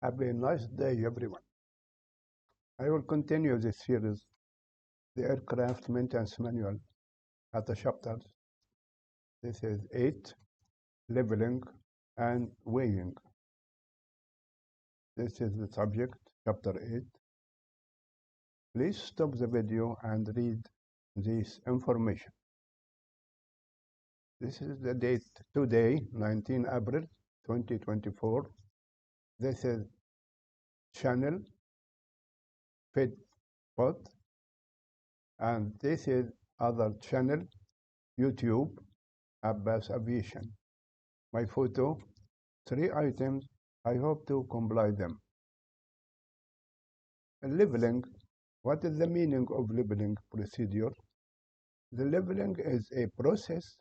Have a nice day, everyone. I will continue this series, the Aircraft Maintenance Manual, at the chapters. This is 8, Leveling and Weighing. This is the subject, chapter 8. Please stop the video and read this information. This is the date today, 19 April 2024. This is channel FitPod, and this is other channel, YouTube, Abbas Aviation. My photo, 3 items, I hope to comply them. Leveling, what is the meaning of leveling procedure? The leveling is a process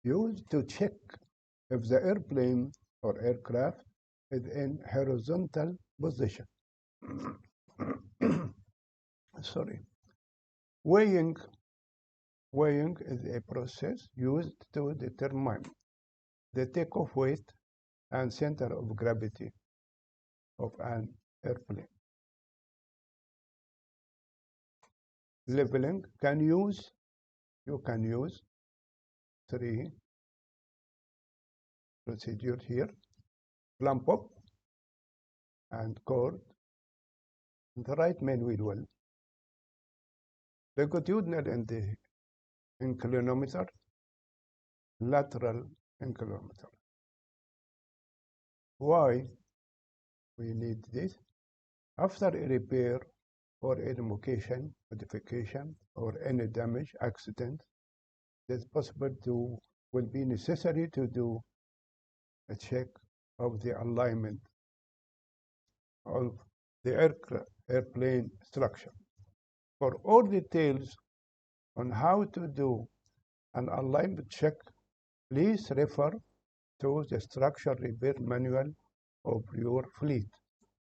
used to check if the airplane or aircraft is in horizontal position. Sorry. Weighing is a process used to determine the takeoff weight and center of gravity of an airplane. Leveling you can use 3 procedures here: clamp up and cord, the right main wheel well, longitudinal and the inclinometer, lateral inclinometer. Why we need this? After a repair or any modification, or any damage, accident, it's possible will be necessary to do a check of the alignment of the airplane structure. For all details on how to do an alignment check, please refer to the Structure Repair Manual of your fleet,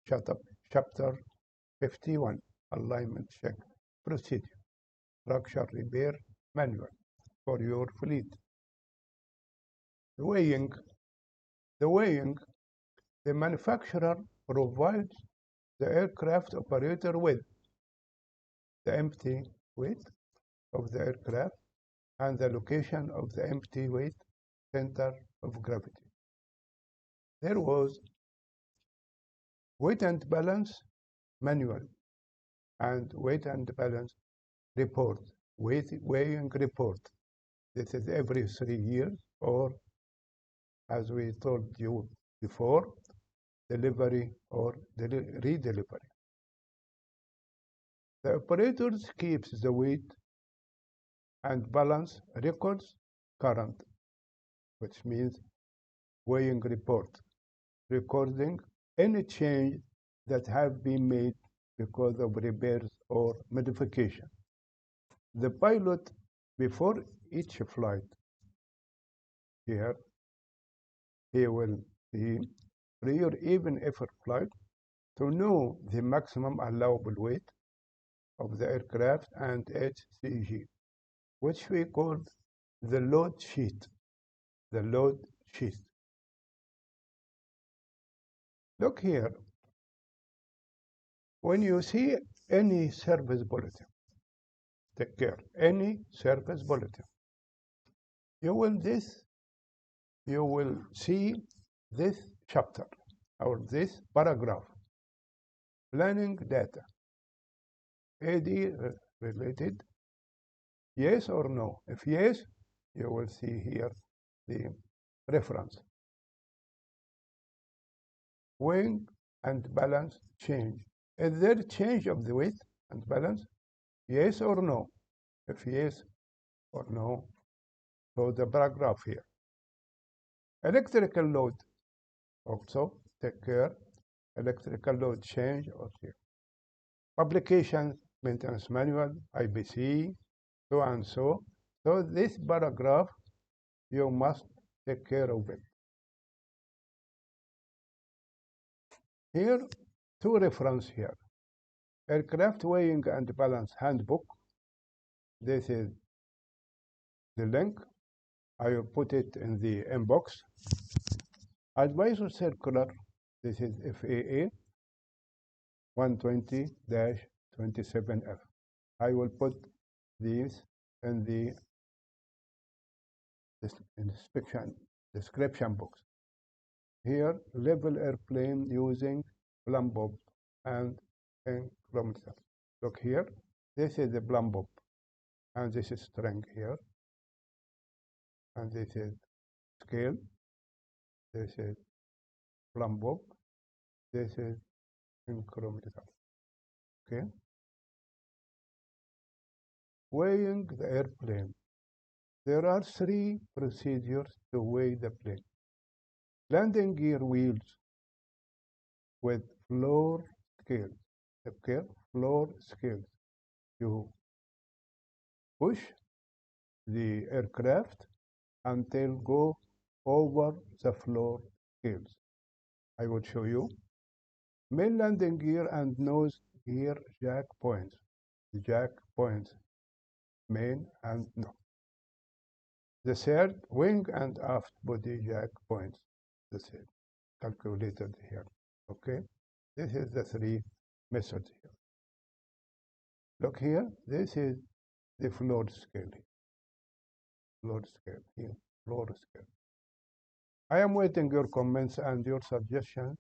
Chapter 51, Alignment Check Procedure, Structure Repair Manual for your fleet. The weighing, the manufacturer provides the aircraft operator with the empty weight of the aircraft and the location of the empty weight center of gravity. There was weight and balance manual and weight and balance report, weighing report. This is every 3 years, or as we told you before, delivery or redelivery. The operators keeps the weight and balance records current, which means weighing report, recording any change that have been made because of repairs or modification. The pilot, before each flight, here, he will see prior even effort flight to know the maximum allowable weight of the aircraft and HCG, which we call the load sheet. The load sheet. Look here. When you see any service bulletin, take care, any service bulletin, you will see this chapter or this paragraph, planning data, AD related, yes or no. If yes, you will see here the reference. Weighing and balance change. Is there change of the weight and balance? Yes or no? If yes or no, so the paragraph here. Electrical load, also take care. Electrical load change also. Publications, maintenance manual, IBC, so and so. So this paragraph, you must take care of it. Here, 2 reference here. Aircraft Weighing and Balance Handbook. This is the link. I will put it in the inbox. Advisor Circular. This is FAA 120-27F. I will put these in the description box. Here, level airplane using plumb bob and 10 kilometers. Look here, this is the plumb bob, and this is string here, and this is scale, this is plumb bob, this is in kilometers. Okay. Weighing the airplane. There are 3 procedures to weigh the plane. Landing gear wheels with floor scales. Okay, floor scales. You push the aircraft until go over the floor scales. I will show you. Main landing gear and nose gear jack points. The jack points, main and nose. The third, wing and aft body jack points. The third, calculated here. Okay, this is the 3 methods here. Look here, this is the floor scale. Floor scale here, floor scale. I am waiting your comments and your suggestions.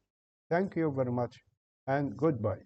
Thank you very much and goodbye.